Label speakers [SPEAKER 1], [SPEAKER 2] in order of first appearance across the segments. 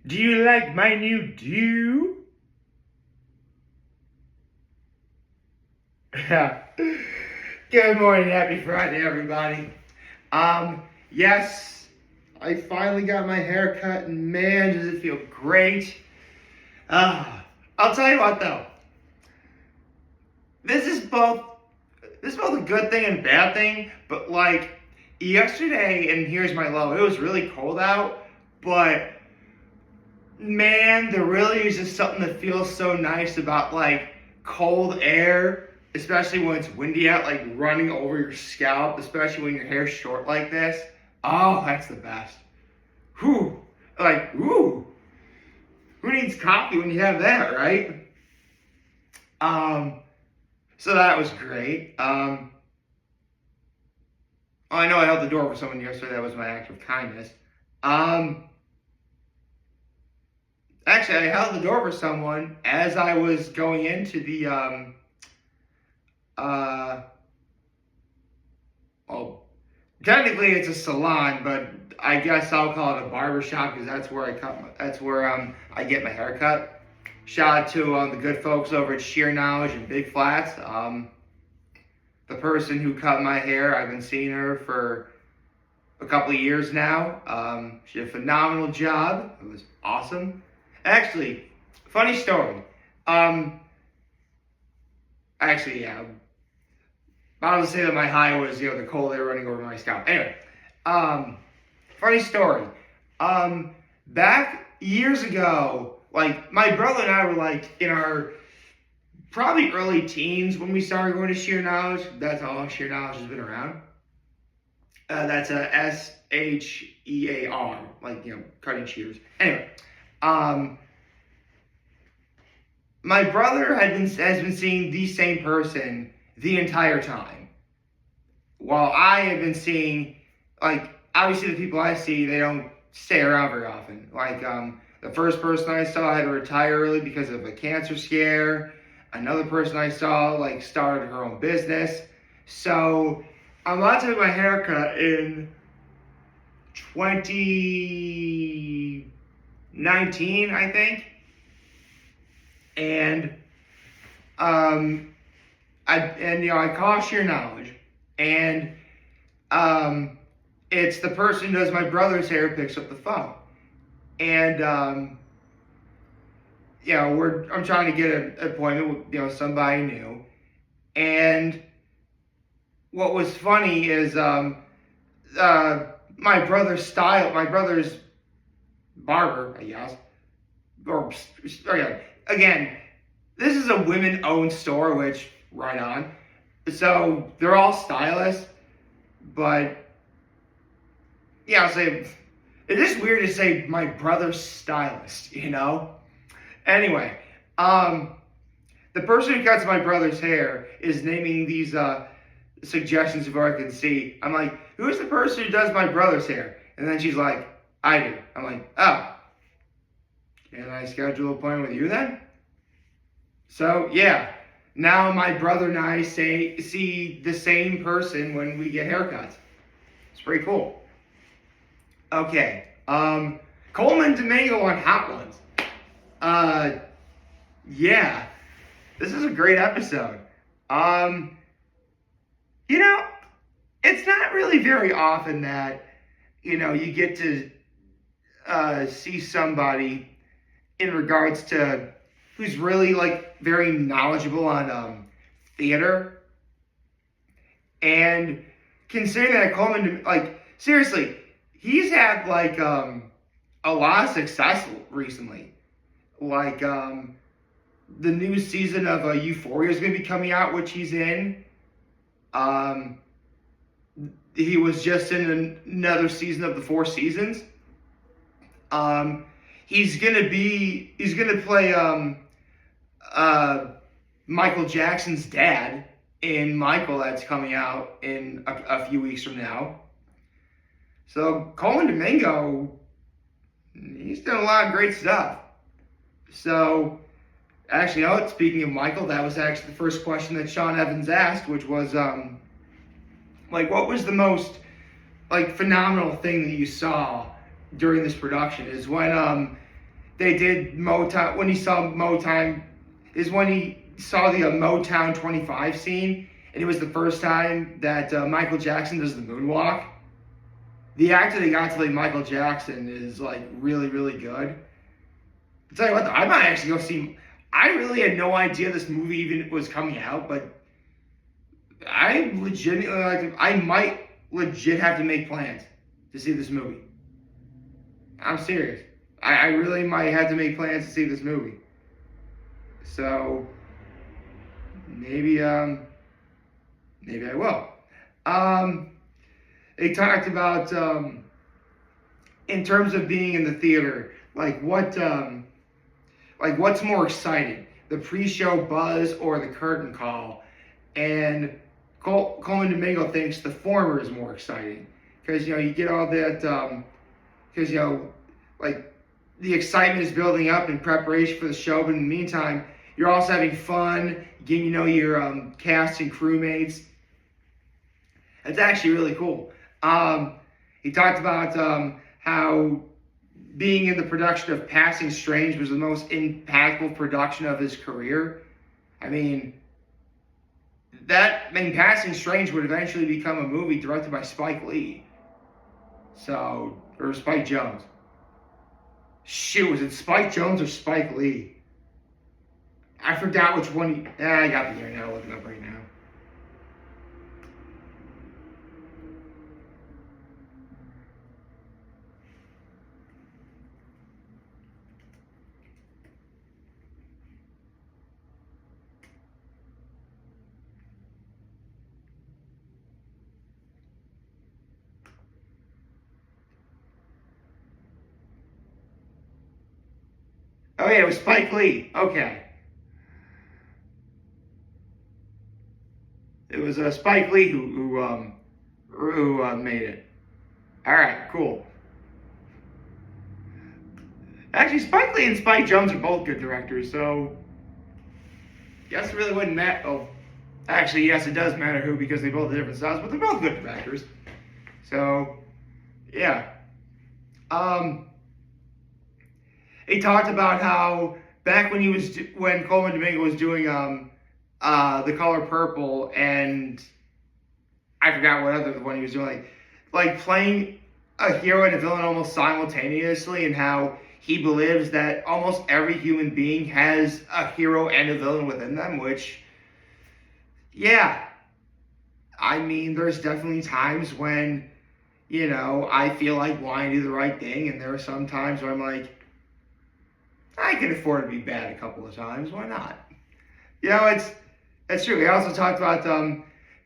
[SPEAKER 1] Do you like my new do? Good morning, happy Friday, everybody. Yes, I finally got my hair cut, and man, does it feel great. I'll tell you what, though. This is both a good thing and bad thing, but like yesterday, and here's my low. It was really cold out, but man, there really is just something that feels so nice about like cold air, especially when it's windy out, like running over your scalp, especially when your hair's short like this. Oh, that's the best. Whew. Like, ooh. Who needs coffee when you have that, right? So that was great. I know I held the door for someone yesterday. That was my act of kindness. Actually, I held the door for someone as I was going into the well, technically it's a salon, but I guess I'll call it a barber shop because that's where I get my hair cut. Shout out to the good folks over at Sheer Knowledge and Big Flats. The person who cut my hair, I've been seeing her for a couple of years now. She did a phenomenal job. It was awesome. Actually, funny story. Actually, yeah. I was to say that my high was, the cold air running over my scalp. Anyway, funny story. Back years ago, like my brother and I were like in our probably early teens when we started going to Sheer Knowledge. That's how long Sheer Knowledge has been around. That's a SHEAR, like cutting shears. Anyway, my brother has been seeing the same person the entire time, while I have been seeing, like, obviously the people I see, they don't stay around very often. Like, the first person I saw had to retire early because of a cancer scare. Another person I saw, like, started her own business. So, I'm about to have my haircut in 2019, I think. And, I call Sheer Knowledge, and it's the person who does my brother's hair picks up the phone, and I'm trying to get an appointment with somebody new, and what was funny is my brother's barber, I guess, again, this is a women-owned store, which, right on. So, they're all stylists, but, I'll say, it is weird to say my brother's stylist, Anyway, the person who cuts my brother's hair is naming these suggestions of what I can see. I'm like, who's the person who does my brother's hair? And then she's like, I do. I'm like, oh. Can I schedule an appointment with you then? So, now my brother and I see the same person when we get haircuts. It's pretty cool. Okay, Coleman Domingo on Hot Ones. This is a great episode. It's not really very often that, you get to see somebody in regards to who's really like very knowledgeable on theater, and considering that Coleman, like, seriously, he's had like a lot of success recently. Like the new season of Euphoria is going to be coming out, which he's in. He was just in another season of the Four Seasons. He's gonna play Michael Jackson's dad in Michael, that's coming out in a few weeks from now. So Coleman Domingo, he's done a lot of great stuff. So actually, speaking of Michael, that was actually the first question that Sean Evans asked, which was what was the most phenomenal thing that you saw during this production? Is when they did Motown, when he saw Motown, is when he saw the Motown 25 scene, and it was the first time that Michael Jackson does the moonwalk. The actor they got to play Michael Jackson is like really, really good. I'll tell you what, though, I might actually go see. I really had no idea this movie even was coming out, but I legitimately like. I might legit have to make plans to see this movie. I'm serious. I really might have to make plans to see this movie. So maybe maybe I will. They talked about in terms of being in the theater, like what's more exciting, the pre-show buzz or the curtain call? And Coleman Domingo thinks the former is more exciting because you get all that because like the excitement is building up in preparation for the show, but in the meantime you're also having fun, getting to know your cast and crewmates. It's actually really cool. He talked about how being in the production of Passing Strange was the most impactful production of his career. I mean, Passing Strange would eventually become a movie directed by Spike Lee. So, or Spike Jonze. Shoot, was it Spike Jonze or Spike Lee? I forgot which one. I got the year now, looking up right now. Oh yeah, it was Spike Lee. Okay. It was Spike Lee who made it. All right, cool. Actually, Spike Lee and Spike Jonze are both good directors, so guess it really wouldn't matter. Oh, actually, yes, it does matter who because they both have different styles, but they're both good directors. So, yeah. He talked about how back when when Coleman Domingo was doing The Color Purple, and I forgot what other one he was doing, like playing a hero and a villain almost simultaneously, and how he believes that almost every human being has a hero and a villain within them, which, yeah, I mean, there's definitely times when, I feel like wanting to do the right thing, and there are some times where I'm like, I can afford to be bad a couple of times. Why not? It's true. He also talked about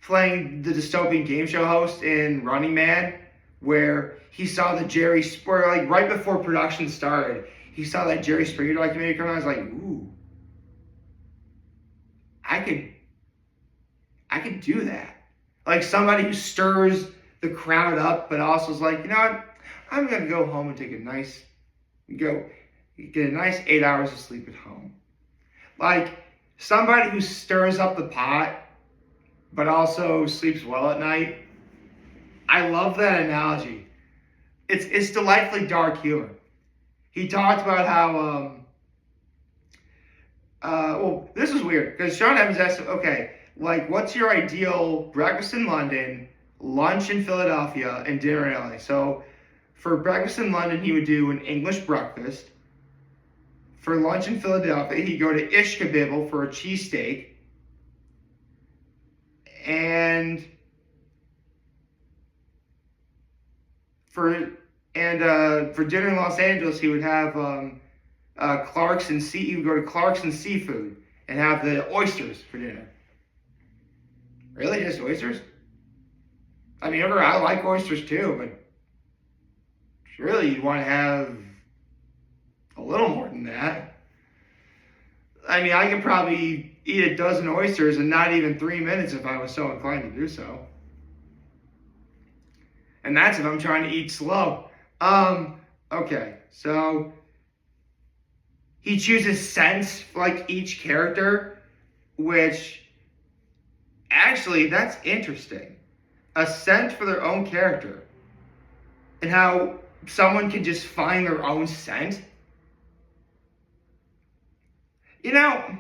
[SPEAKER 1] playing the dystopian game show host in Running Man, where he saw the right before production started, he saw that Jerry Springer documentary come out. I was like, ooh, I could do that. Like somebody who stirs the crowd up, but also is like, you know what? I'm gonna go home and get a nice 8 hours of sleep at home. Like somebody who stirs up the pot, but also sleeps well at night. I love that analogy. It's delightfully dark humor. He talked about how, well, this is weird, because Sean Evans asked him, okay, like, what's your ideal breakfast in London, lunch in Philadelphia, and dinner in LA? So, for breakfast in London, he would do an English breakfast. For lunch in Philadelphia, he'd go to Ishkabibble for a cheesesteak. And for dinner in Los Angeles, he would have he would go to Clarkson Seafood and have the oysters for dinner. Really, just oysters? I mean, I like oysters too, but really, you'd want to have a little more than that. I mean, I could probably eat a dozen oysters in not even 3 minutes if I was so inclined to do so. And that's if I'm trying to eat slow. Okay, so he chooses scents for like each character, which actually that's interesting. A scent for their own character. And how someone can just find their own scent. You know,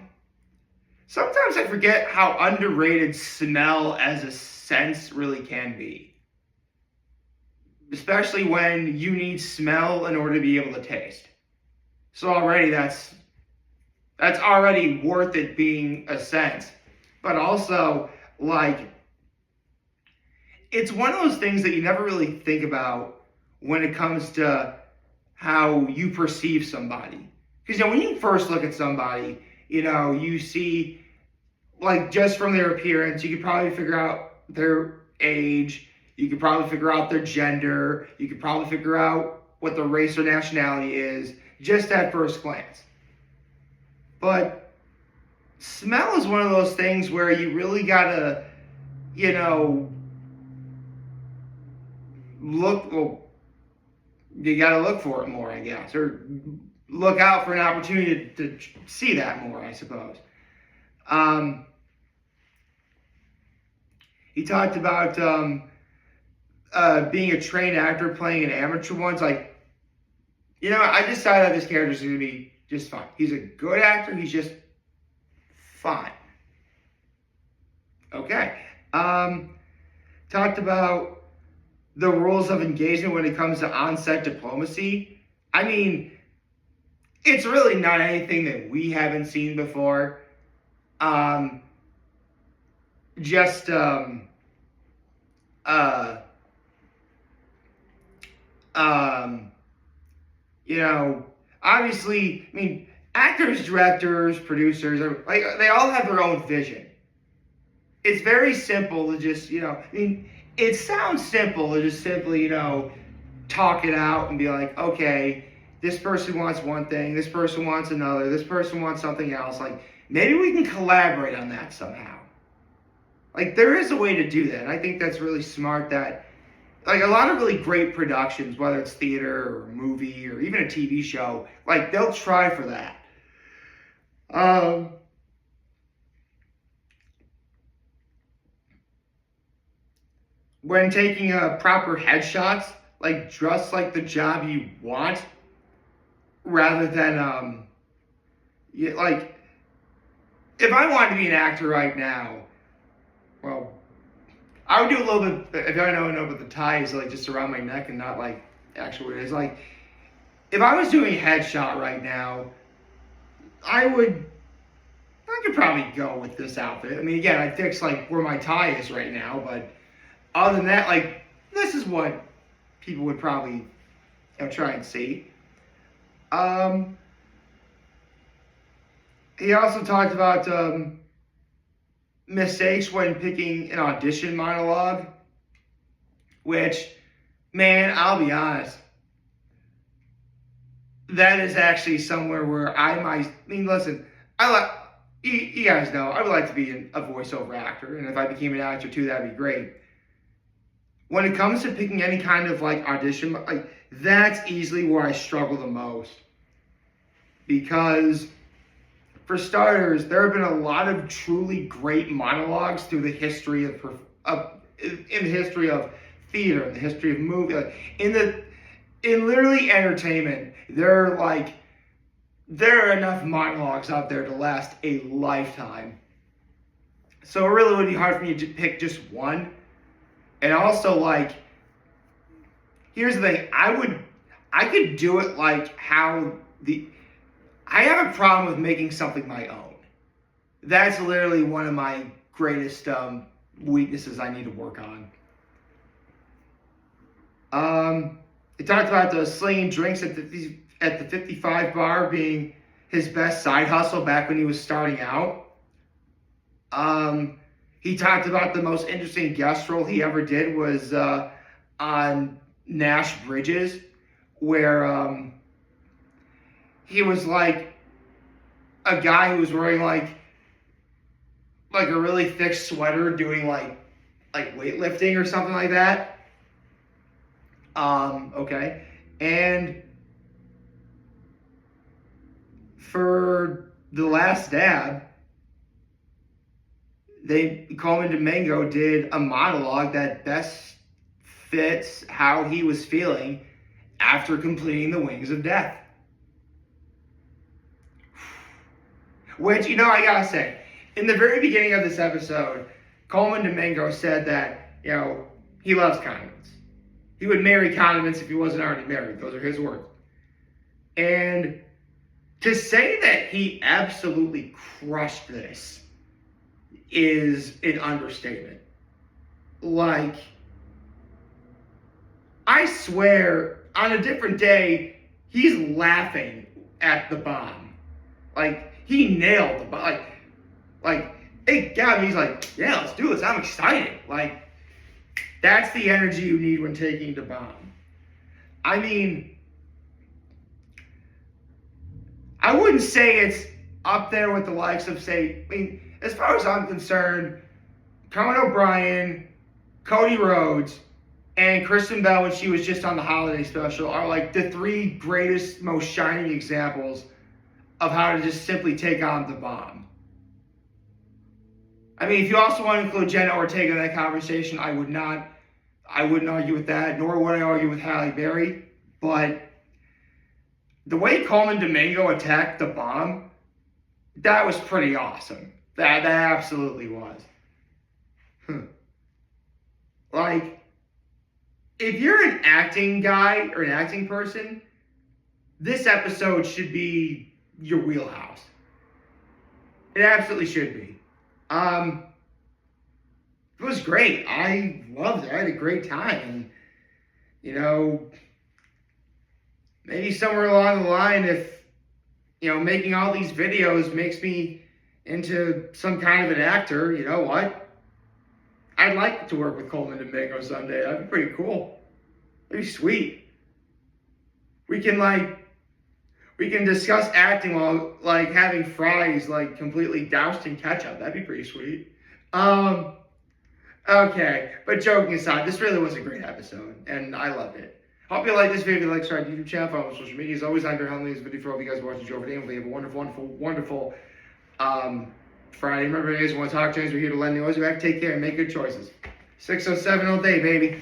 [SPEAKER 1] sometimes I forget how underrated smell as a sense really can be, especially when you need smell in order to be able to taste. So already that's already worth it being a sense. But also, like, it's one of those things that you never really think about when it comes to how you perceive somebody. Because when you first look at somebody, you see, like, just from their appearance, you could probably figure out their age, you could probably figure out their gender, you could probably figure out what their race or nationality is just at first glance. But smell is one of those things where you really gotta, you know, look. Well, you gotta look for it more, I guess, or look out for an opportunity to see that more, I suppose. Um, he talked about being a trained actor playing an amateur ones. Like, I decided that this character is going to be just fine. He's a good actor. He's just fine. Okay. Talked about the rules of engagement when it comes to on-set diplomacy. I mean, it's really not anything that we haven't seen before. Just obviously, I mean, actors, directors, producers, like, they all have their own vision. It's very simple to just, I mean, it sounds simple to just simply, talk it out and be like, okay, this person wants one thing, this person wants another, this person wants something else. Like, maybe we can collaborate on that somehow. Like, there is a way to do that. And I think that's really smart that, like, a lot of really great productions, whether it's theater or a movie or even a TV show, like, they'll try for that. When taking proper headshots, like, dress like the job you want, rather than, like, if I wanted to be an actor right now, well, I would do a little bit, if I don't know, but the tie is, like, just around my neck and not, like, actually what it is. Like, if I was doing a headshot right now, I could probably go with this outfit. I mean, again, I fix, like, where my tie is right now, but other than that, like, this is what people would probably try and see. He also talked about mistakes when picking an audition monologue, which, man, I'll be honest, that is actually somewhere where I mean, listen, you guys know, I would like to be a voiceover actor, and if I became an actor too, that'd be great. When it comes to picking any kind of, like, audition, like, that's easily where I struggle the most. Because, for starters, there have been a lot of truly great monologues through the history in the history of theater, in the history of movie, like, in literally entertainment. There are enough monologues out there to last a lifetime. So it really would be hard for me to pick just one. And also, like, here's the thing, I could do it like I have a problem with making something my own. That's literally one of my greatest weaknesses I need to work on. He talked about the slinging drinks at the 55 bar being his best side hustle back when he was starting out. He talked about the most interesting guest role he ever did was on Nash Bridges, where he was like a guy who was wearing like a really thick sweater doing like weightlifting or something like that. Okay. And for The Last Dab, Coleman Domingo did a monologue that best fits how he was feeling after completing The Wings of Death. Which, I gotta say, in the very beginning of this episode, Coleman Domingo said that, he loves condiments. He would marry condiments if he wasn't already married. Those are his words. And to say that he absolutely crushed this is an understatement. Like, I swear, on a different day, he's laughing at the bomb. Like, he nailed the bomb. Like, it got me. He's like, yeah, let's do this. I'm excited. Like, that's the energy you need when taking the bomb. I mean, I wouldn't say it's up there with the likes of, as far as I'm concerned, Conan O'Brien, Cody Rhodes, and Kristen Bell, when she was just on the holiday special, are like the three greatest, most shining examples of how to just simply take on the bomb. I mean, if you also want to include Jenna Ortega in that conversation, I wouldn't argue with that, nor would I argue with Halle Berry. But the way Coleman Domingo attacked the bomb, that was pretty awesome. That absolutely was. Like, if you're an acting guy or an acting person, this episode should be your wheelhouse. It absolutely should be. It was great. I loved it. I had a great time. And, maybe somewhere along the line, if, making all these videos makes me into some kind of an actor, you know what? I'd like to work with Coleman Domingo someday. That'd be pretty cool. That'd be sweet. We can discuss acting while, having fries, completely doused in ketchup. That'd be pretty sweet. Okay, but joking aside, this really was a great episode, and I loved it. Hope you like this video. If you like, subscribe to the YouTube channel, follow on social media. As always, I'm your helping this video for all of you guys watching the show today. Hopefully you have a wonderful, wonderful Friday. Remember, guys, want to talk to us, we're here to lend you. Always, you have to take care and make good choices. 607 all day, baby.